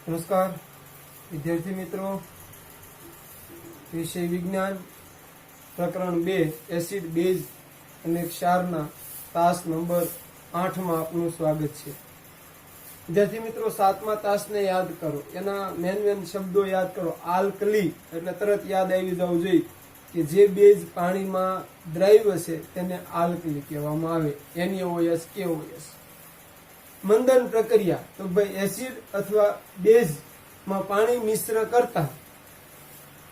નમસ્કાર વિદ્યાર્થી મિત્રો, વિષય વિજ્ઞાન પ્રકરણ 2 એસિડ બેઝ અને ક્ષારના તાસ નંબર 8 માં આપનું સ્વાગત છે. વિદ્યાર્થી મિત્રો, 7મા તાસને યાદ કરો, એના મેન શબ્દો યાદ કરો. આલ્કલી એટલે તરત યાદ આવી જવું જોઈએ કે જે બેઝ પાણીમાં દ્રાવ્ય છે તેને આલ્કલી કહેવામાં આવે, NaOH KOH. મંદન પ્રક્રિયા તો ભાઈ એસિડ અથવા બેઝમાં પાણી મિશ્ર કરતા,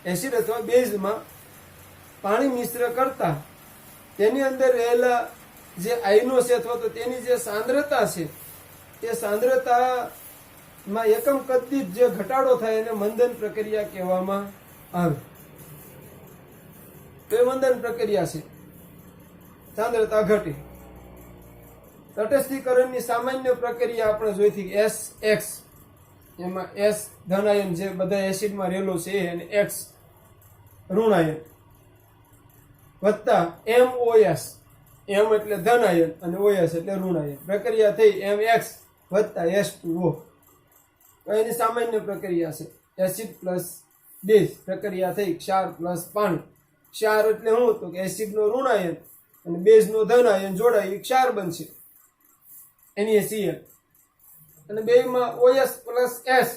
એસિડ અથવા બેઝમાં પાણી મિશ્ર કરતા તેની અંદર રહેલા જે આયનો છે અથવા તો તેની જે સાંદ્રતા છે તે સાંદ્રતામાં એકમ કદ દીઠ જે ઘટાડો થાય એને મંદન પ્રક્રિયા કહેવામાં આવે. તો એ મંદન પ્રક્રિયા છે, સાંદ્રતા ઘટે. તટસ્થીકરણની સામાન્ય પ્રક્રિયા આપણે જોઈ હતી, SX, એમાં S ધન આયન જે બધા એસિડમાં રહેલો છે અને X ઋણ આયન વત્તા MOS, M એટલે ધન આયન અને OS એટલે ઋણ આયન. પ્રક્રિયા થઈ MX વત્તા H2O. તો એની સામાન્ય પ્રક્રિયા છે. એસિડ પ્લસ બેઝ પ્રક્રિયા થઈ ક્ષાર પ્લસ પાણી. ક્ષાર એટલે શું? તો કે એસિડનો ઋણ આયન અને બેઝનો ધન આયન જોડાય ક્ષાર બનશે, NaCl, અને બેમાં OS પ્લસ S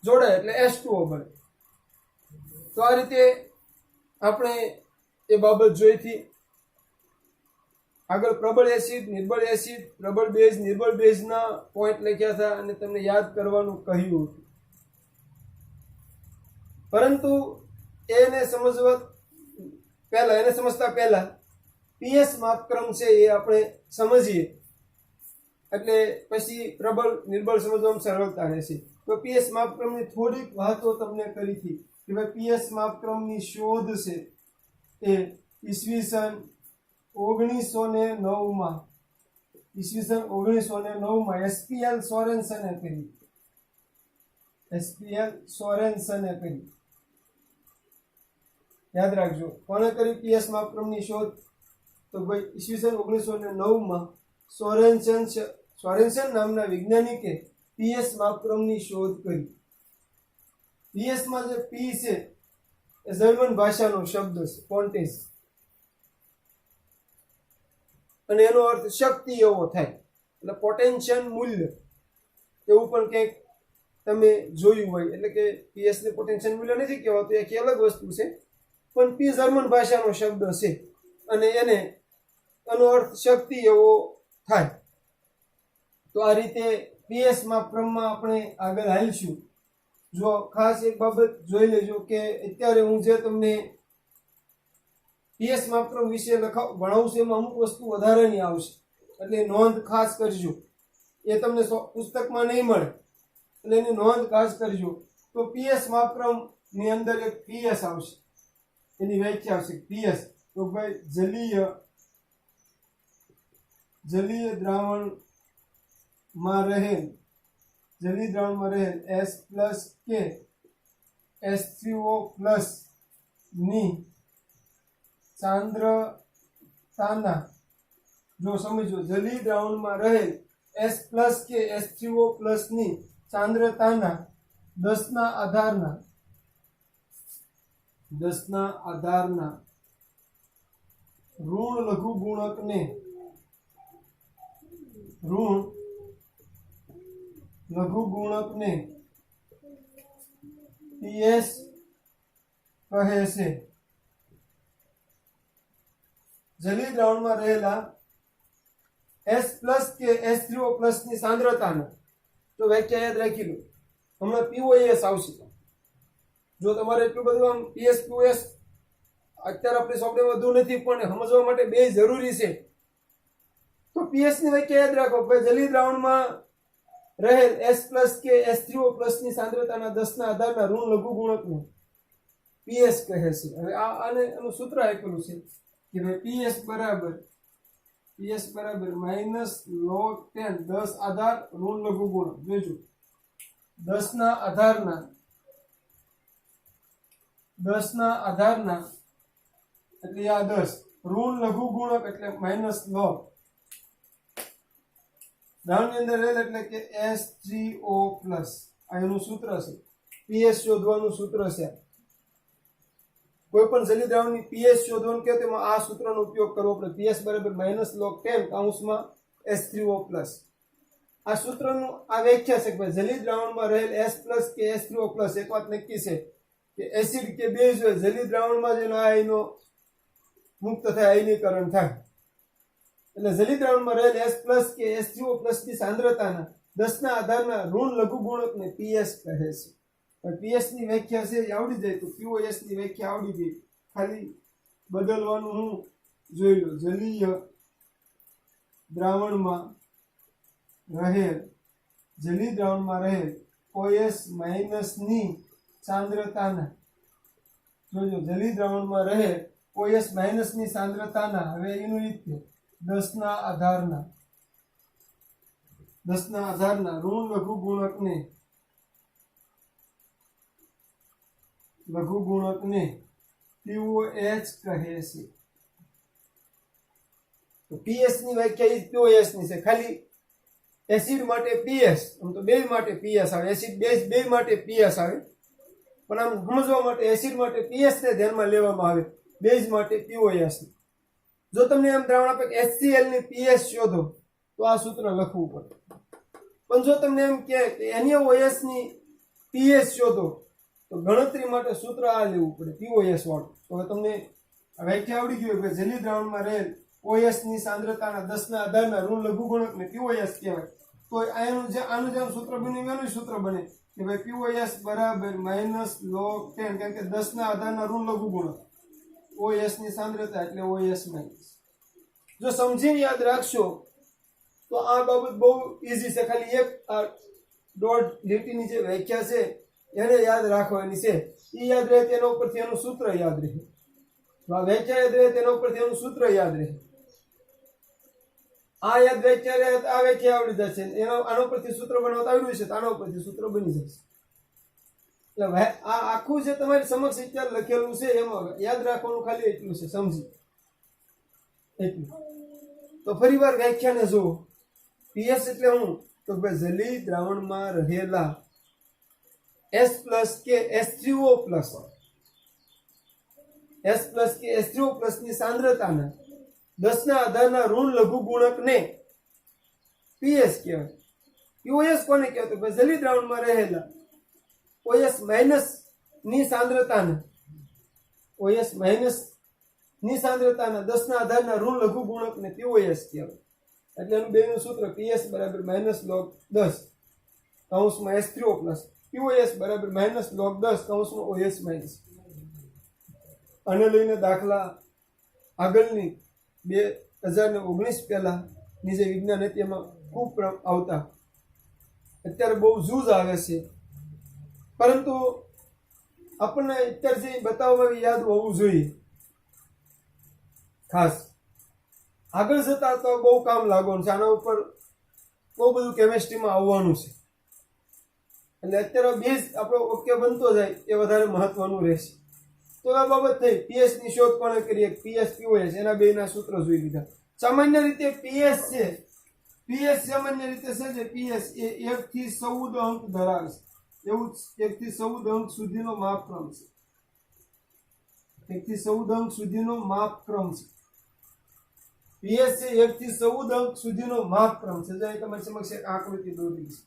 જોડાય એટલે H2O બને. તો આ રીતે આપણે એ બાબત જોઈ હતી. આગળ પ્રબળ એસિડ, નિર્બળ એસિડ, પ્રબળ બેઝ, નિર્બળ બેઝના પોઈન્ટ લખ્યા હતા અને તમને યાદ કરવાનું કહ્યું હતું. પરંતુ એને સમજતા પહેલા પીએસ માપક્રમ છે એ આપણે સમજીએ, એટલે પછી પ્રબળ નિર્બળ સમજવામાં સરળતા રહેશે. તો પીએસ માપક્રમની થોડીક વાતો તમને કરી હતી કે ભાઈ પીએસ માપક્રમની શોધ છે એ ઈસવીસન 1909માં એસપીએલ સોરેન્સને કરી. યાદ રાખજો, કોને કરી પીએસ માપક્રમની શોધ? તો ભાઈ ઈસવીસન 1909માં સોરેન્સન નામના વૈજ્ઞાનિકે પીએસ માપક્રમની શોધ કરી. પીએસમાં જે પી છે એ જર્મન ભાષાનો શબ્દ છે, પોન્ટેજ, અને એનો અર્થ શક્તિ એવો થાય, એટલે પોટેન્શિયલ મૂલ્ય એવું પણ કંઈક તમે જોયું હોય. એટલે કે પીએસ ને પોટેન્શિયલ મૂલ્ય નથી કહેવાતું, એક અલગ વસ્તુ છે, પણ પી જર્મન ભાષાનો શબ્દ છે અને એનો અર્થ શક્તિ એવો થાય. તો આ રીતે પીએસ માપક્રમમાં આપણે આગળ હાલશું. જો ખાસ એક બાબત જોઈ લેજો કે અત્યારે હું જે તમને પીએસ માપક્રમ વિશે ભણાવું છું એમાં અમુક વસ્તુ વધારાની આવશે, એટલે નોંધ ખાસ કરજો. એ તમને પુસ્તકમાં નહીં મળે, એટલે એની નોંધ ખાસ કરજો. તો પીએસ માપક્રમ ની અંદર એક પીએસ આવશે, એની વ્યાખ્યા આવશે. પીએસ તો ભાઈ જલીય દ્રાવણમાં રહેલ S પ્લસ કે H3O પ્લસ ની સાંદ્રતાના, જો સમજો, જલીય દ્રાવણમાં રહેલ S પ્લસ કે H3O પ્લસ ની સાંદ્રતાના 10 ના આધારના ઋણ લઘુગુણકને પીએસ કહે છે. જલીય દ્રાવણમાં રહેલા S પ્લસ કે H3O પ્લસ ની સાંદ્રતાના, તો વ્યાખ્યા યાદ રાખી લો. હમણાં POS આવશે. જો તમારે એટલું બધું આમ PS POS અત્યારે આપણે સોંપડે વધુ નથી, પણ સમજવા માટે બે જરૂરી છે. તો પીએસ ની વ્યાખ્યા યાદ રાખો. જલીય દ્રાવણમાં રહેલ S પ્લસ કે H3O પ્લસ ની સાંદ્રતાના 10 ના આધારના ઋણ લઘુગુણકને પીએસ કહે છે. હવે આનું સૂત્ર આપેલું છે કે ભાઈ પીએસ બરાબર -log 10, 10 આધાર ઋણ લઘુગુણક. જોજો, 10 ના આધારના એટલે આ 10 ઋણ લઘુગુણક એટલે -log દ્રાવણની અંદર રહેલ એટલે કે H3O+. આ એનું સૂત્ર છે. પીએચ શોધવાનું સૂત્ર છે. કોઈ પણ જલી દ્રાવણની પીએચ શોધવાનું કે તેમાં આ સૂત્રનો ઉપયોગ કરવો પડે. પીએચ બરાબર -log10 કૌંસમાં H3O+. આ સૂત્રનું આ વ્યાખ્યા છે કે ભાઈ જલી દ્રાવણમાં રહેલ H+ કે H3O+, એક વાત નક્કી છે કે એસિડ કે બેઝ હોય જલી દ્રાવણમાં જેનો આયનો મુક્ત થાય, આયનીકરણ થાય. એટલે જલી દ્રાવણમાં રહેલ H+ કે H3O+ ની સાંદ્રતાના 10 ના આધારના ઋણ લઘુગુણકને પીએચ કહે છે. પીએચ ની વ્યાખ્યા છે એ આવડી જાય તો પીઓએસ ની વ્યાખ્યા આવડી ગઈ. ખાલી બદલવાનું હું જોઈ લો. જલીય દ્રાવણમાં રહેલ OS- ની સાંદ્રતાના, જોજો જલી દ્રાવણમાં રહેલ OS- ની સાંદ્રતાના, હવે એનું રીત 10 ના આધારના ઋણ લઘુગુણકને POH કહે છે. તો પીએચ ની વ્યાખ્યા POH ની છે. ખાલી એસિડ માટે પીએચ, આમ તો બેઝ માટે પીએચ આવે, એસિડ બેઝ બે માટે પીએચ આવે, પણ આમ સમજવા માટે એસિડ માટે પીએચ ને ધ્યાનમાં લેવામાં આવે, બેઝ માટે POH. જો તમને એમ દ્રાવણ આપે કે HCl ની પીએચ શોધો તો આ સૂત્ર લખવું પડે. પણ જો તમને એમ કહે કે NaOH ની પીએચ શોધો તો ગણતરી માટે સૂત્ર આ લેવું પડે, POH વાળું. તો હવે તમને વ્યાખ્યા આવડી ગયું કે જલી દ્રાવણમાં રહેલ OH ની સાંદ્રતાના 10 ના આધારના ઋણ લઘુગુણકને POH કહેવાય. તો આનું જેમ સૂત્ર બન્યું એનું સૂત્ર બને કે ભાઈ POH બરાબર -log10, કારણ કે 10 ના આધારના ઋણ લઘુગુણક, OH ની સાંદ્રતા એટલે OH-. જો સમજીને યાદ રાખશો તો આ બાબત બહુ ઈઝી છે. ખાલી એક આ ડોટ લીટીની જે વ્યાખ્યા છે એને યાદ રાખવાની છે. એ યાદ રહે તેના ઉપરથી એનું સૂત્ર યાદ રહે. આ વ્યાખ્યા યાદ રહે તેના ઉપરથી એનું સૂત્ર યાદ રહે. આ યાદ વ્યાખ્યા રહે તો આ વ્યાખ્યા આવડી જશે. આના ઉપરથી સૂત્ર બનાવતા આવડ્યું છે તો આના ઉપરથી સૂત્ર બની જશે. એટલે આ આખું જે તમારી સમક્ષ અત્યારે લખેલું છે એમાં યાદ રાખવાનું ખાલી એટલું છે, સમજી એટલું. તો ફરી વાર વ્યાખ્યાને જુઓ. પીએચ એટલે હું તો ભાઈ જલી દ્રાવણમાં રહેલા H+ કે H3O+, ની સાંદ્રતાના 10 ના આધારના ઋણ લઘુગુણકને પીએચ કહેવાય. POH કોને કહેવાય તો ભાઈ જલી દ્રાવણમાં રહેલા OS- ની સાંદ્રતાના 10 ના આધારના ઋણ લઘુગુણકને POH કહેવાય. એટલે એનું બેનું સૂત્ર પીએચ બરાબર -log10 કૌંસમાં H3O+, POH બરાબર -log10 કૌંસમાં OH-. આને લઈને દાખલા આગળની 2019 પહેલાની જે વિજ્ઞાન હતી એમાં ખૂબ આવતા. અત્યારે બહુ જૂજ આવે છે, પરંતુ આપણને અત્યારે જે બતાવવામાં યાદ હોવું જોઈએ. ખાસ આગળ જતા તો બહુ કામ લાગવાનું છે. આના ઉપર બહુ બધું કેમેસ્ટ્રીમાં આવવાનું છે. એટલે અત્યારે બેઝ આપણો ઓકે બનતો જાય એ વધારે મહત્વનું રહેશે. તો આ બાબત થઈ. પીએચ ની શોધ કોણે કરીએ? પીએચ POH, એના બેના સૂત્ર જોઈ લીધા. સામાન્ય રીતે પીએચ છે, પીએચ સામાન્ય રીતે છે જે પીએચ એ 1 થી 14 અંક ધરાવે છે. એવું 1 થી 14 અંક સુધીનો માપક્રમ છે. 1 થી 14 અંક સુધીનો માપક્રમ છે. પીએચ છે 1 થી 14 અંક સુધીનો માપક્રમ છે. જો તમારી સમક્ષ એક આકૃતિ દોરેલી છે.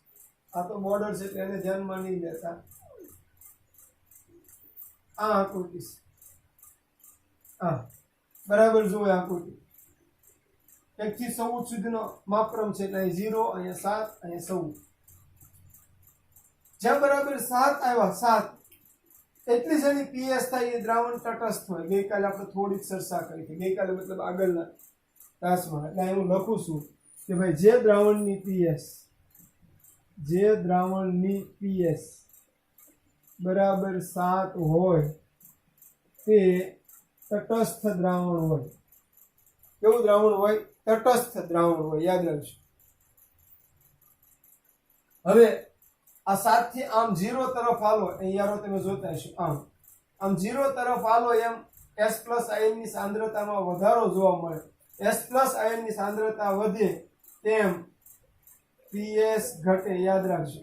આ તો બોર્ડર છે એટલે એને ધ્યાનમાં નહીં લેતા. આ આકૃતિ છે. આ બરાબર જુઓ આકૃતિ. 1 થી 14 સુધીનો માપક્રમ છે. એટલે અહીં 0, અહીંયા 7, અહીંયા 14. જ્યાં બરાબર 7 આવ્યા, 7 એટલી જ એની પીએચ થાય એ દ્રાવણ તટસ્થ હોય. ગઈકાલે આપણે થોડીક ચર્ચા કરી હતી. ગઈકાલે મતલબ આગળના ક્લાસમાં. એટલે હું લખું છું કે ભાઈ જે દ્રાવણની પીએચ બરાબર 7 હોય તે તટસ્થ દ્રાવણ હોય. કેવું દ્રાવણ હોય? તટસ્થ દ્રાવણ હોય. યાદ રાખજો. હવે આ 7 થી આમ 0 તરફ હાલો, અહીંયા તમે જોતા હશો. આમ 0 તરફ હાલો એમ H+ આયનની સાંદ્રતામાં વધારો જોવા મળે. H+ આયનની સાંદ્રતા વધે તેમ પીએચ ઘટે. યાદ રાખજો.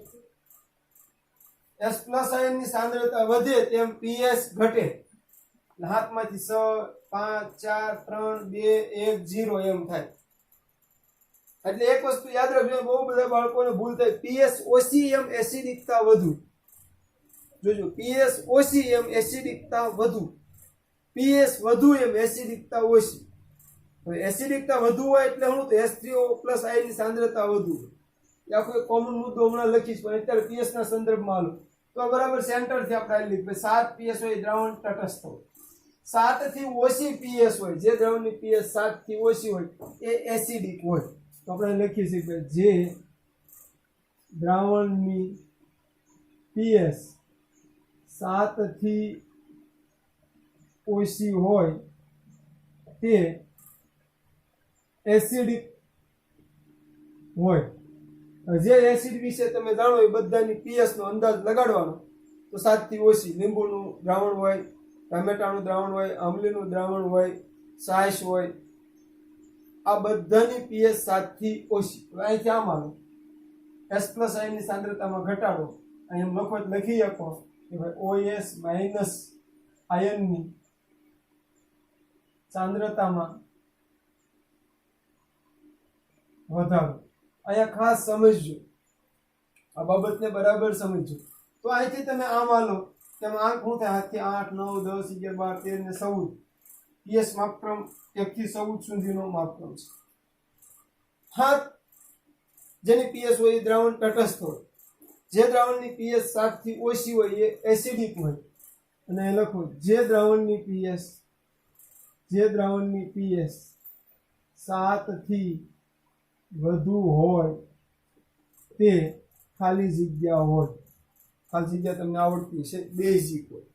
એસ પ્લસ આયનની સાંદ્રતા વધે તેમ પીએસ ઘટે. એટલે હાથમાંથી 6 5 4 3 2 1 0 એમ થાય. એટલે એક વસ્તુ યાદ રાખજો, બહુ બધા બાળકોને ભૂલ થાય. પીએસ ઓછી એમ એસિડિકતા વધુ. જોજો, પીએસ ઓછી એમ એસિડિકતા વધુ, પીએસ વધુ એમ એસિડિકતા ઓછી. હવે એસિડિકતા વધુ હોય એટલે શું? તો H3O+ આયનની સાંદ્રતા વધુ. એ આખો એક કોમન મુદ્દો હમણાં લખીશ, પણ અત્યારે પીએસ ના સંદર્ભમાં હાલો તો બરાબર સેન્ટર થી આપણે લીધું 7 પીએસ હોય દ્રાવણ તટસ્થ હોય. 7 થી ઓછી પીએસ હોય, જે દ્રાવણની પીએસ 7 થી ઓછી હોય એ એસિડિક હોય. તો આપણે લખી શકીએ જે દ્રાવણની પીએસ 7 થી ઓછી હોય તે એસિડિક હોય. જે એસિડ વિશે તમે જાણો એ બધાની પીએસ નો અંદાજ લગાડવાનો. તો 7 થી ઓછી લીંબુનું દ્રાવણ હોય, ટામેટાનું દ્રાવણ હોય, આંબલીનું દ્રાવણ હોય, છાશ હોય, આ બધાની પીએસ 7 થી ઓછી. અહીંથી આમ આવે એસ પ્લસ આયનની સાંદ્રતામાં ઘટાડો. અહીં લખો લખી શકો કે ભાઈ OS માઇનસ આયનની સાંદ્રતામાં વધારો. અહીંયા ખાસ સમજજો, આ બાબતને બરાબર સમજજો. તો અહીંથી તમે આમ આલો તેમ આંક શું થાય? 8 9 10 11 12 13 ને 14 પીએસ માપક્રમ 1 થી 14 સુધીનો માપક્રમ છે. હા, જેની પીએસ હોય એ દ્રાવણ તટસ્થ હોય. જે દ્રાવણની પીએસ 7 થી ઓછી હોય એ એસિડિક હોય. અને એ લખો જે દ્રાવણની પીએસ 7 થી વધુ હોય તે ખાલી જગ્યા હોય. ખાલી જગ્યા તમને આવડતી છે, બેઝિક હોય.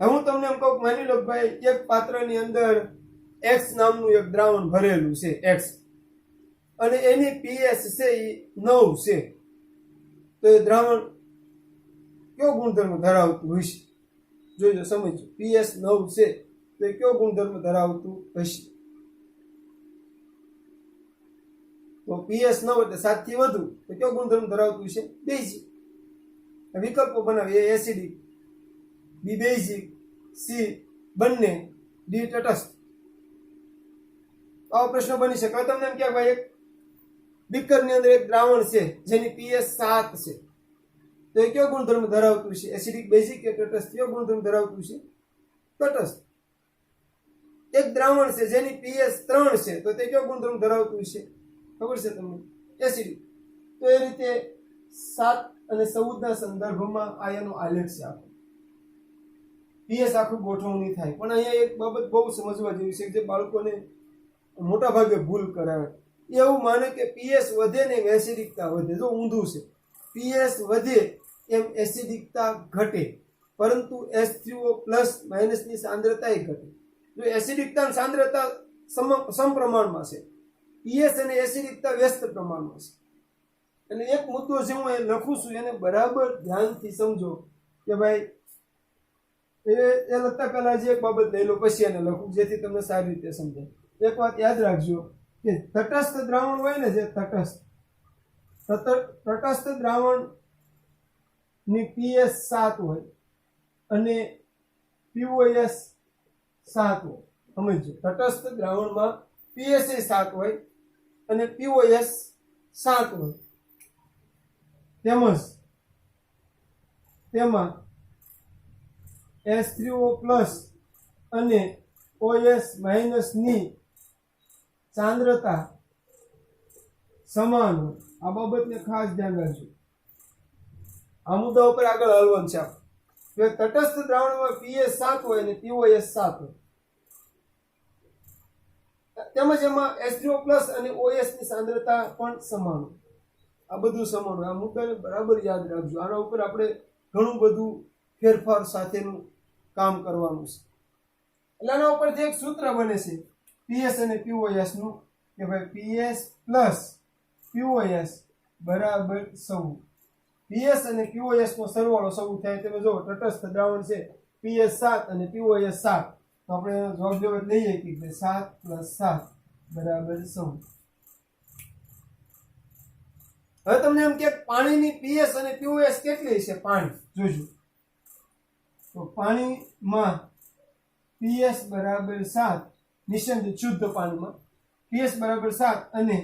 હવે હું તમને એમ કહું, માની લો ભાઈ એક પાત્રની અંદર X નામનું એક દ્રાવણ ભરેલું છે, X, અને એની પીએસ છે એ 9 છે. તો એ દ્રાવણ કયો ગુણધર્મ ધરાવતું હશે? જોજો, સમજો. પીએસ 9 છે તો એ કયો ગુણધર્મ ધરાવતું હશે? તો પીએસ 9 એટલે 7 થી વધુ, તો કયો ગુણધર્મ ધરાવતું છે? બેઝિક. વિકલ્પો બનાવીએ: એસિડિક, બી બેઝિક, સી બંને, ડી તટસ્થ. આવો પ્રશ્ન બની શકે. હવે તમને એમ કે ભાઈ એક બીકરની અંદર એક દ્રાવણ છે જેની પીએસ 7 છે, તો એ કયો ગુણધર્મ ધરાવતું છે? એસિડિક, બેઝિક કે તટસ્થ? કયો ગુણધર્મ ધરાવતું છે? તટસ્થ. એક દ્રાવણ છે જેની પીએસ 3 છે, તો તે કયો ગુણધર્મ ધરાવતું છે? ખબર છે તમને? એસિડિક. તો એ રીતે 7 અને 14 ના સંદર્ભમાં આયનો આલેખ છે આખો. પીએસ આખું ગોઠવણી થાય. પણ અહીંયા એક બાબત બહુ સમજવા જેવી છે જે બાળકોને મોટા ભાગે ભૂલ કરાવે. એવું માને કે પીએસ વધે ને એમ એસિડિકતા વધે. જો ઊંધું છે. પીએસ વધે એમ એસિડિકતા ઘટે, પરંતુ H3O+ માઇનસની સાંદ્રતા ઘટે. જો એસિડિકતા સાંદ્રતા સમપ્રમાણમાં છે, પીએસ અને એસિડિકતા વ્યસ્ત પ્રમાણમાં છે. એટલે એક મુદ્દો જે હું એ લખું છું એને બરાબર ધ્યાનથી સમજો કે ભાઈ એ લખતા પહેલા જે એક બાબત લઈ લો, પછી એને લખું જેથી તમને સારી રીતે સમજાય. એક વાત યાદ રાખજો કે તટસ્થ દ્રાવણ હોય ને, જે તટસ્થ દ્રાવણ ની પીએસ 7 હોય અને પીઓએસ 7 હોય. સમજો, તટસ્થ દ્રાવણમાં પીએસ 7 હોય અને પીઓએસ 7 હોય. તેમજ તેમાં H3O+ અને OS- ની સાંદ્રતા સમાન હોય. આ બાબતને ખાસ ધ્યાન રાખજો. આ મુદ્દા ઉપર આગળ હાલવાનું છે. તટસ્થ દ્રાવણમાં પીએસ 7 હોય અને પીઓએસ 7 હોય. તેમજ એમાં H3O+ અને OS ની સાંદ્રતા પણ સમાન હોય. આ બધું સમાન હોય. આ મુદ્દાને બરાબર યાદ રાખજો. આના ઉપર આપણે ઘણું બધું ફેરફાર સાથેનું કામ કરવાનું છે. એટલે આના ઉપરથી એક સૂત્ર બને છે પીએસ અને પીઓએસ નું, કે ભાઈ પીએસ પ્લસ પીઓએસ બરાબર 9. પીએસ અને પીઓએસ નો સરવાળો 9 થાય. તમે જો તટસ્થ દ્રાવણ છે પીએસ 7 અને પીઓએસ 7, તો આપણે જવાબ લેવા લઈએ કે 7 + 7 બરાબર 9. હવે તમને એમ કે પાણીની પીએસ અને પીઓએસ કેટલી છે? પાણી જોજો તો પાણીમાં પીએસ બરાબર 7, નિશ્ચિત શુદ્ધ પાણીમાં પીએસ બરાબર 7 અને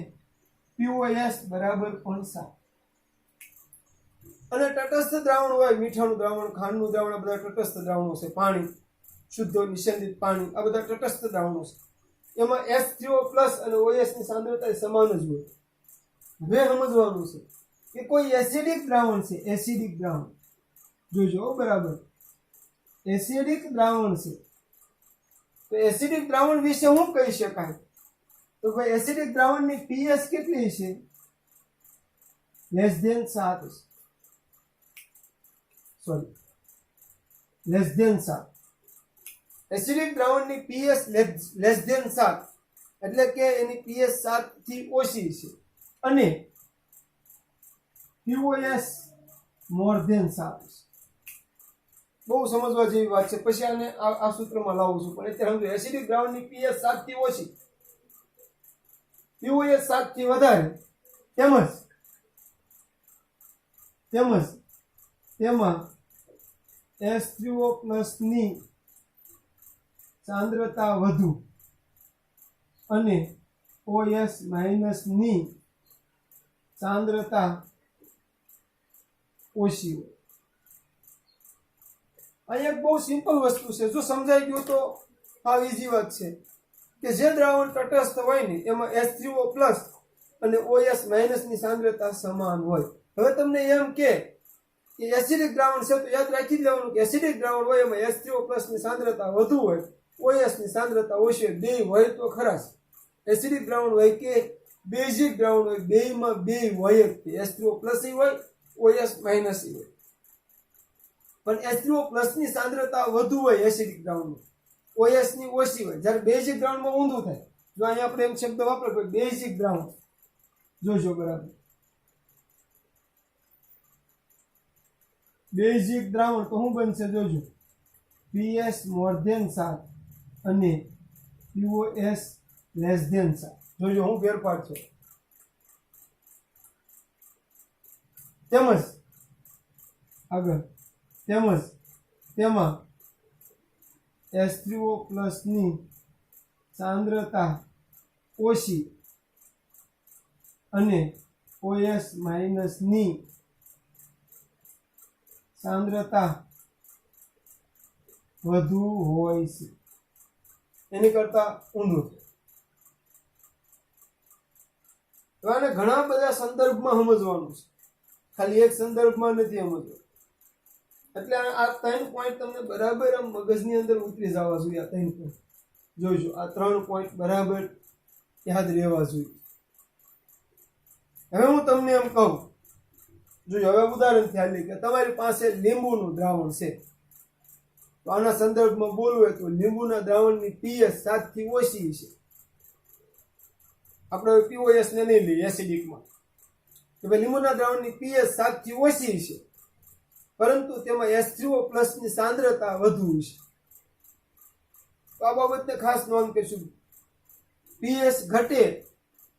પીઓએસ બરાબર પણ 7. અને તટસ્થ દ્રાવણ હોય, મીઠાનું દ્રાવણ, ખાંડનું દ્રાવણ, આ બધા તટસ્થ દ્રાવણો છે. પાણી શુદ્ધ નિશ્ચિત પાણી, આ બધા તટસ્થ દ્રાવણો છે. એમાં H3O+ અને OS ની સાંદ્રતા સમાન જ હોય. હવે સમજવાનું છે કે કોઈ એસિડિક દ્રાવણ છે, એસિડિક દ્રાવણ જોજો બરાબર, એસિડિક દ્રાવણ છે. તો એસિડિક દ્રાવણ વિશે શું કહી શકાય? તો ભાઈ એસિડિક દ્રાવણની પીએચ કેટલી છે? લેસ ધેન 7 છે. Sorry, less than 7. એસિડિક દ્રાવણની પીએચ લેસ ધેન 7 એટલે કે એની પીએચ 7 થી ઓછી છે અને પીઓએસ મોર ધેન 7 છે. બહુ સમજવા જેવી વાત છે. પછી આને આ સૂત્રમાં લાવું છું, પણ અત્યારે સમજો. એસિડિક દ્રાવણની પીએચ 7 થી ઓછી, પીઓએસ 7 થી વધારે, તેમજ તેમાં H3O+ ની સાંદ્રતા વધુ અને OS- ની સાંદ્રતા ઓછી હોય. અહીં એક બહુ સિમ્પલ વસ્તુ છે, જો સમજાઈ ગયું તો આ ઈઝી વાત છે કે જે દ્રાવણ તટસ્થ હોય ને એમાં H3O+ અને OS- ની સાંદ્રતા સમાન હોય. હવે તમને એમ કે એસિડિક દ્રાવણ છે તો યાદ રાખી લેવાનું કે એસિડિક દ્રાવણ હોય એમાં H3O+ ની સાંદ્રતા વધુ હોય, OS ની સાંદ્રતા ઓછી હોય. બે હોય તો ખરા. એસિડિક દ્રાવણ હોય કે બેઝિક દ્રાવણ હોય, બેયમાં બે હોય જ. H3O+ હોય, OS- હોય, પણ H3O+ ની સાંદ્રતા વધુ હોય એસિડિક દ્રાવણમાં, OS ની ઓછી હોય. જ્યારે બેઝિક દ્રાવણમાં ઊંધું થાય. જો અહીંયા આપણે એમ શબ્દ વાપરો બેઝિક દ્રાવણ, જોજો બરાબર, બેઝિક દ્રાવણ તો શું બનશે? જોજો, પીએસ મોર ધેન 7 અને પીઓએસ લેસ ધેન 7. જોજો હું ફેરફાર છે. તેમજ આગળ તેમાં H3O+ ની સાંદ્રતા ઓછી અને OS- ની સાંદ્રતા વધુ હોય છે. એની કરતા ઊંધું છે. આને ઘણા બધા સંદર્ભમાં સમજવાનું છે, ખાલી એક સંદર્ભમાં નથી સમજવાનું. એટલે આ 3 પોઈન્ટ તમને બરાબર આમ મગજની અંદર ઉતરી જવા જોઈએ. આ 3 પોઈન્ટ જોઈજો, આ 3 પોઈન્ટ બરાબર યાદ રહેવા જોઈએ. હવે હું તમને એમ કહું, જોજો હવે ઉદાહરણ ખ્યાલ લે કે તમારી પાસે લીંબુનું દ્રાવણ છે. તો આના સંદર્ભમાં બોલવું હોય તો લીંબુના દ્રાવણની પીએચ 7 થી ઓછી છે. આપણે પીઓએસ ને નહીં લઈએ એસિડિકમાં. તો ભાઈ લીંબુના દ્રાવણની પીએચ 7 થી ઓછી છે, પરંતુ તેમાં H3O+ ની સાંદ્રતા વધુ છે. તો આ બાબતને ખાસ નોંધ કરશું. પીએચ ઘટે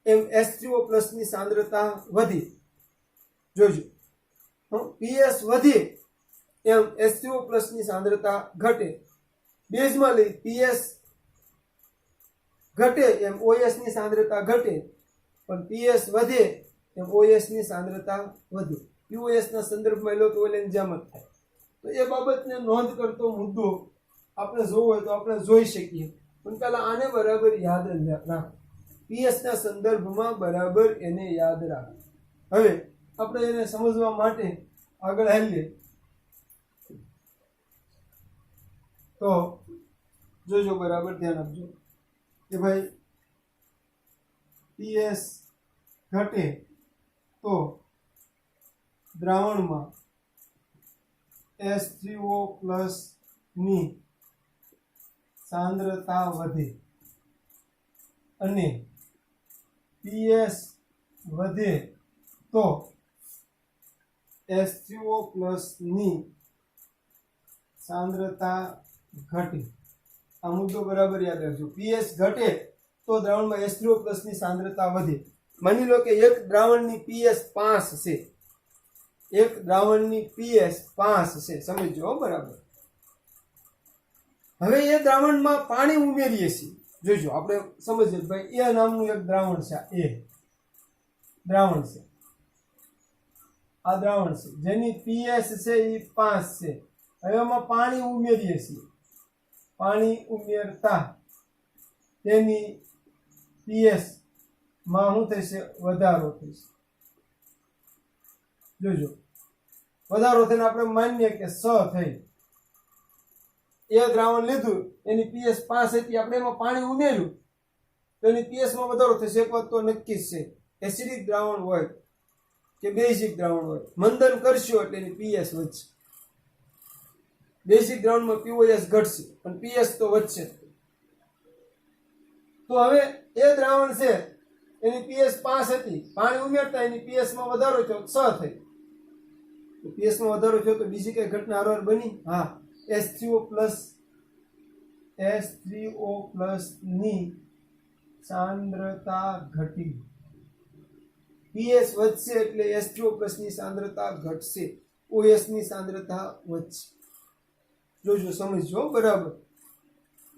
એમ H3O+ ની સાંદ્રતા વધે. જોજો, પીએચ વધે એમ H3O+ ની સાંદ્રતા ઘટે. બેઝમાં લઈ પીએચ ઘટે એમ OS ની સાંદ્રતા ઘટે, પણ પીએચ વધે એમ OS ની સાંદ્રતા વધે. પીઓએસ ના સંદર્ભમાં લો તો ઓલેની જેમ જ થાય. તો એ બાબતને નોંધ કરતો મુદ્દો આપણે જોવો હોય તો આપણે જોઈ શકીએ, પણ પહેલા આને બરાબર યાદ રાખો. પીએચ ના સંદર્ભમાં બરાબર એને યાદ રાખો. હવે આપણે એને સમજવા માટે આગળ હાલીએ તો જોજો, બરાબર ધ્યાન આપજો કે ભાઈ પીએચ ઘટે તો દ્રાવણમાં H3O+ ની સાંદ્રતા વધે અને પીએચ વધે તો H3O+ ની સાંદ્રતા ઘટે. આ મુદ્દો બરાબર યાદ રાખજો. પીએચ ઘટે તો દ્રાવણમાં H3O+ ની સાંદ્રતા વધે માની લો કે એક દ્રાવણની પીએચ 5 છે, એક દ્રાવણની પીએચ 5 છે, સમજો હો બરાબર. હવે એ દ્રાવણમાં પાણી ઉમેરીએ છીએ. જોજો આપણે સમજીએ ભાઈ એ નામનું એક દ્રાવણ છે, એ દ્રાવણ છે, આ દ્રાવણ છે જેની પીએચ છે એ 5 છે. હવે એમાં પાણી ઉમેરીએ છીએ. પાણી ઉમેરતા તેની પીએચ માં શું થશે? વધારો થશે. જોજો વધારો થઈને આપણે માનીએ કે 6 થઈ. એ દ્રાવણ લીધું, એની પીએચ 5 હતી, આપણે એમાં પાણી ઉમેર્યું તો એની પીએચ માં વધારો થશે. એક વાત તો નક્કી જ છે, એસિડિક દ્રાવણ હોય કે બેઝિક દ્રાવણ હોય, મંદન કરશો એટલે એની પીએચ વધશે. બેઝિક દ્રાવણમાં પીઓએસ ઘટશે પણ પીએચ તો વધશે. તો હવે એ દ્રાવણ છે એની પીએચ 5 હતી, પાણી ઉમેરતા એની પીએચ માં વધારો થયો 6 થઈ. તો પીએચ માં વધારો થયો તો બીજી કઈ ઘટના હારવાર બની? હા, H3O+ ની સાંદ્રતા ઘટી. પીએચ વધશે એટલે H3O+ ની સાંદ્રતા ઘટશે, OS ની સાંદ્રતા વધશે. જોજો સમજો બરાબર.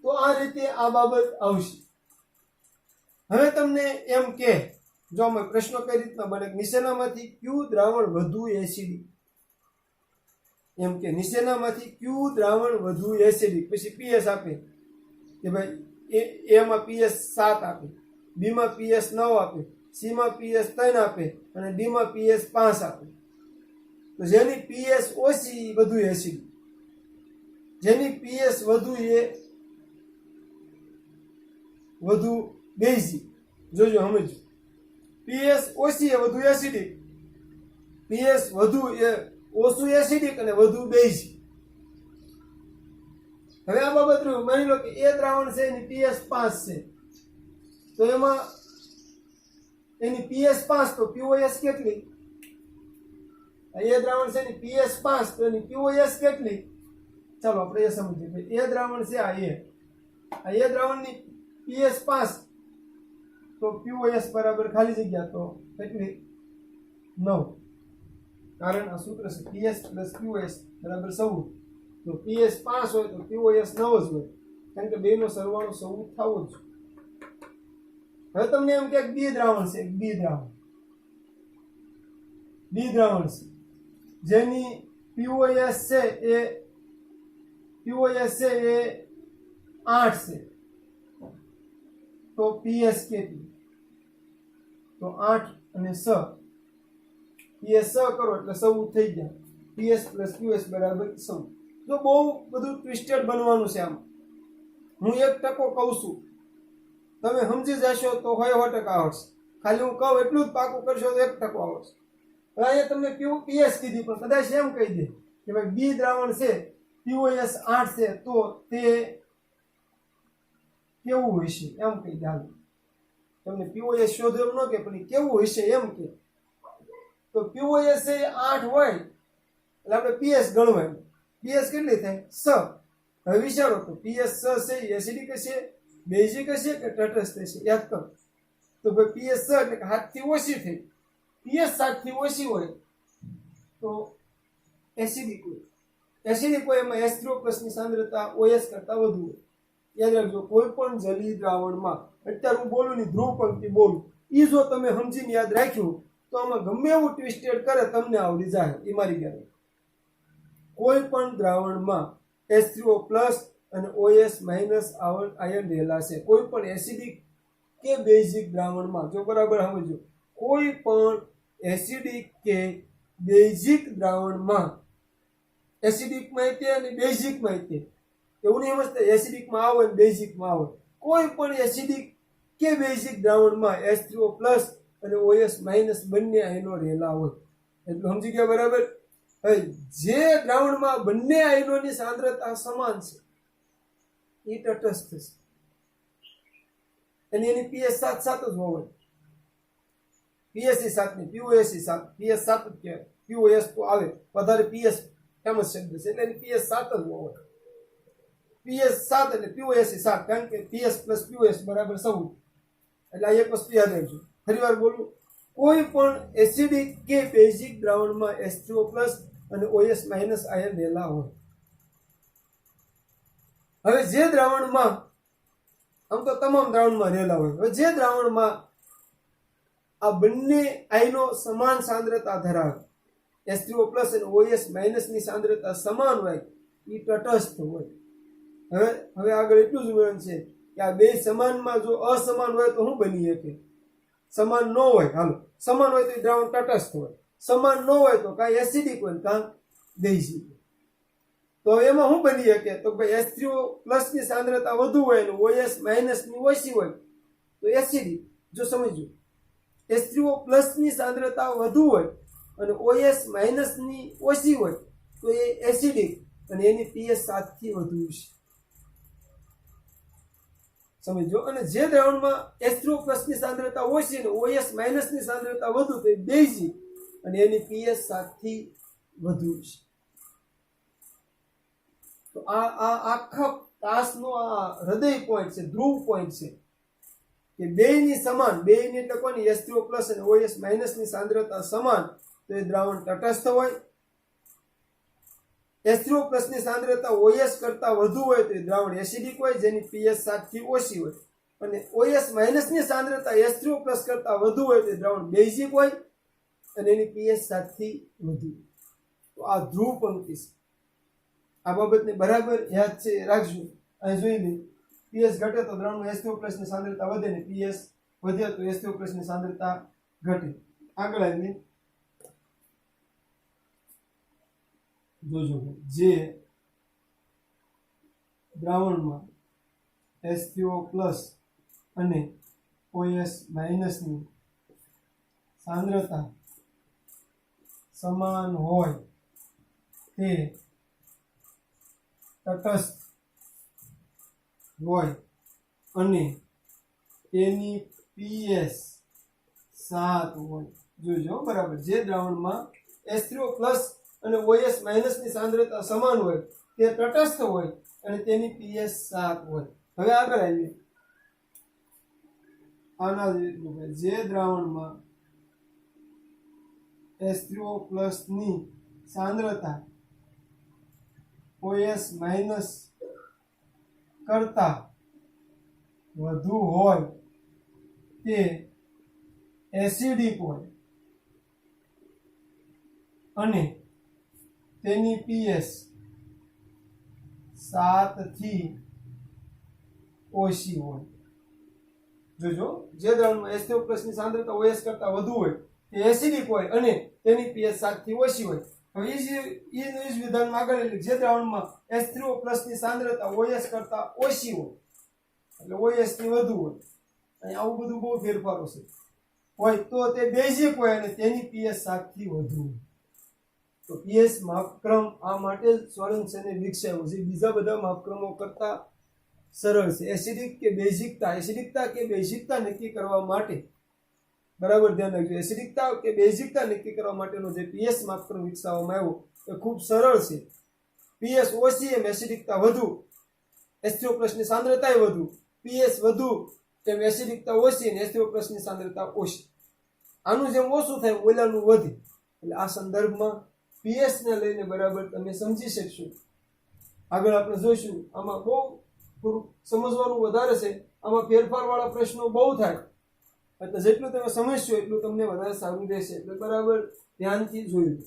તો આ રીતે આ બાબત આવશે. હવે તમને એમ કે જો અમે પ્રશ્નો કઈ રીતના બને, નીચેનામાંથી કયું દ્રાવણ વધુ એસિડિક? એમ કે નીચેનામાંથી કયું દ્રાવણ વધુ એસિડિક? પછી પીએચ આપે કે ભાઈ એમાં પીએચ 7 આપે, બી માં પીએચ 9 આપે, સી માં પીએચ 3 આપે અને ડી માં પીએચ 5 આપે. તો જેની પીએચ ઓછી વધુ એસિડિક, જેની પીએચ વધુ એ વધુ બેઝિક. જોજો સમજો, પીએચ ઓછી એ વધુ એસિડિક, પીએચ વધુ એ ઓછું એસિડિક અને વધુ બેઝિક. હવે આ બાબત રહ્યું, માની લો કે એ દ્રાવણ છે એની પીએચ 5 છે, તો એમાં એની પીએચ 5 તો પીઓએસ કેટલી? એ દ્રાવણ છે એની પીએચ 5 તો એની પીઓએસ કેટલી? ચાલો આપણે એ સમજીએ. એ દ્રાવણ છે આ એ દ્રાવણની પીએચ 5 તો પીઓએસ બરાબર ખાલી જગ્યા તો કેટલી? 9. કારણ આ સૂત્ર છે પીએચ પ્લસ પીઓએસ બરાબર 14. તો પીએચ 5 હોય તો પીઓએસ 9 જ હોય, કારણ કે બેનો સરવાળો 14 થવો જ. હવે તમને એમ કે બી દ્રાવણ છે, બી દ્રાવણ છે જેની પીઓએસ છે એ 8 છે, તો પીએચ કેટલી? તો 8 અને 6, પીએચ 6 કરો એટલે 14 થઈ ગયા. પીએચ પ્લસ પીઓએસ બરાબર 14. જો બહુ બધું ટ્વિસ્ટેડ બનવાનું છે. આમ હું 1% કહું છું, તમે સમજી જશો તો 100% આવડશે. ખાલી હું કહું એટલું જ પાકું કરશો તો 1% આવડશે. હવે અહીંયા તમને પીએચ કીધી, પણ કદાચ એમ કહી દે કે ભાઈ બી દ્રાવણ છે પીઓએસ 8 છે, તો તે કેવું હશે એમ કહી દે. તમને પીઓએસ શોધો એમ ન કે, પણ કેવું હશે એમ કે. તો પીઓએસ એ 8 હોય એટલે આપણે પીએચ ગણવાનું. પીએચ કેટલી થાય? 6. હવે વિચારો તો પીએચ 6 છે એસિડિક હશે, બેઝિક હશે કે તટસ્થ હશે? યાદ કરો તો ભાઈ પીએચ 6 એટલે કે 7 થી ઓછી થઈ. પીએચ 7 થી ઓછી હોય તો એસિડિક હોય. એસિડિક હોય એમાં H3O+ ની સાંદ્રતા OS કરતા વધુ હોય. યાદ રાખજો, કોઈ પણ જલીય દ્રાવણમાં, અત્યારે હું બોલું ની ધ્રુવ પંક્તિ બોલું, એ જો તમે સમજીને યાદ રાખ્યું તો આમાં ગમે એવું ટ્વિસ્ટેડ કરે તમને આવડી જાય, એ મારી ગેરંટી. કોઈ પણ દ્રાવણમાં H3O+ અને OS- આયન રહેલા છે. કોઈ પણ એસિડિક કે બેઝિક દ્રાવણમાં, જો બરાબર સમજો, કોઈ પણ એસિડિક કે બેઝિક દ્રાવણમાં, એસિડિકમાં તે અને બેઝિકમાં તે, એવું નહીં સમજતા એસિડિકમાં આવે અને બેઝિકમાં આવે. કોઈ પણ એસિડિક કે બેઝિક દ્રાવણમાં H3O+ અને OS- બંને આયનો રહેલા હોય. એટલે સમજી ગયા બરાબર? હવે જે દ્રાવણમાં બંને આયનોની સાંદ્રતા સમાન છે એ તટસ્થ છે, અને એની પીએચ 7 જ હોય. પીએચ 7 ની પીઓએસ 7, પીએચ 7 જ કહેવાય. પીઓએસ તો આવે વધારે, પીએચ ફેમસ શબ્દ છે એટલે એની પીએચ 7 જ હોય. પીએચ 7 એટલે પીઓએસ 7, કારણ કે પીએચ પ્લસ પીઓએસ બરાબર 14. એટલે આ એક વસ્તુ યાદ રાખજો, ફરીવાર બોલું, કોઈ પણ એસિડિક કે બેઝિક દ્રાવણમાં H3O+ અને OS- આયન રહેલા હોય. હવે જે દ્રાવણમાં, આમ તો તમામ દ્રાવણમાં રહેલા હોય, હવે જે દ્રાવણમાં આ બંને આયનો સમાન સાંદ્રતા ધરાવે, H3O+ અને OS- ની સાંદ્રતા સમાન હોય, એ તટસ્થ હોય. હવે આગળ એટલું જ ઉદાહરણ છે કે આ બે સમાનમાં જો અસમાન હોય તો શું બની શકે? સમાન ન હોય, હાલો સમાન હોય તો એ દ્રાવણ તટસ્થ હોય, સમાન ન હોય તો કાંઈ એસિડિક હોય કાં બેઝિક. તો એમાં શું બની શકે? તો ભાઈ H3O+ ની સાંદ્રતા વધુ હોય અને OS- ની ઓછી હોય તો એસિડિક. જો સમજો, H3O+ ની સાંદ્રતા વધુ હોય અને OS- ની ઓછી હોય તો એ એસિડિક અને એની pH 7 થી વધુ છે. સમજો. અને જે દ્રાવણમાં H3O+ ની સાંદ્રતા ઓછી અને OS- ની સાંદ્રતા વધુ તો એ બેઝિક અને એની pH 7 થી વધુ છે. તો આ આખા તાસનો આ હૃદય પોઈન્ટ છે, ધ્રુવ પોઈન્ટ છે કે બેયની સમાન, બેયની એટલે કોની, H3O+ અને OS- ની સાંદ્રતા સમાન તો એ દ્રાવણ તટસ્થ હોય. H3O+ ની સાંદ્રતા OS કરતા વધુ હોય તો એ દ્રાવણ એસિડિક હોય, જેની pH 7 થી ઓછી હોય. અને OS- ની સાંદ્રતા H3O+ કરતા વધુ હોય તો એ દ્રાવણ બેઝિક હોય અને એની pH 7 થી વધુ. તો આ ધ્રુવ પંક્તિ છે. આ બાબતને બરાબર યાદ છે, રાખજો. અહીં જોઈ લે, pH ઘટે તો દ્રાવણમાં H3O+ ની સાંદ્રતા વધે ને pH વધે તો H3O+ ની સાંદ્રતા ઘટે. આગળ આવીએ, જોજો, જે દ્રાવણમાં H3O+ અને OS- ની સાંદ્રતા સમાન હોય તે તટસ્થ હોય અને તેની pH 7 હોય. જોજો બરાબર, જે દ્રાવણમાં H3O+ અને OS- ની સાંદ્રતા સમાન હોય તે તટસ્થ હોય અને તેની pH 7 હોય. હવે આગળ આવીએ, આના જે દ્રાવણમાં H3O+ ની સાંદ્રતા OS- કરતા વધુ હોય તે એસિડિક હોય અને તેની pH 7 થી ઓછી હોય. જોજો, જે દ્રાવણમાં H3O+ ની સાંદ્રતા OS કરતા વધુ હોય તે એસિડિક હોય અને તેની pH 7 થી ઓછી હોય. હવે એ જ વિધાનમાં આગળ, એટલે જે દ્રાવણમાં H3O+ ની સાંદ્રતા OS કરતા ઓછી હોય એટલે OS થી વધુ હોય, અહીં આવું બધું બહુ ફેરફારો છે, હોય તો તે બેઝિક હોય અને તેની pH 7 થી વધુ હોય. તો pH માપક્રમ આ માટે જ સોરેનસને વિકસાવ્યો છે, બીજા બધા માપક્રમો કરતા સરળ છે. એસિડિક કે બેઝિકતા નક્કી કરવા માટે બરાબર ધ્યાન રાખજો. એસિડિકતા કે બેઝિકતા નક્કી કરવા માટેનો જે pH માપક્રમ વિકસાવવામાં આવ્યો એ ખૂબ સરળ છે. pH ઓછી એમ એસિડિકતા વધુ, H3O+ ની સાંદ્રતા વધુ, pH વધુ એમ એસિડિકતા ઓછી અને H3O+ ની સાંદ્રતા ઓછી. આનું જેમ ઓછું થાય ઓલાનું વધે. એટલે આ સંદર્ભમાં pH ને લઈને બરાબર તમે સમજી શકશો. આગળ આપણે જોઈશું, આમાં બહુ થોડુંક સમજવાનું વધારે છે, આમાં ફેરફાર વાળા પ્રશ્નો બહુ થાય, એટલે જેટલું તમે સમજશો એટલું તમને વધારે સારું રહેશે. એટલે બરાબર ધ્યાનથી જોયું.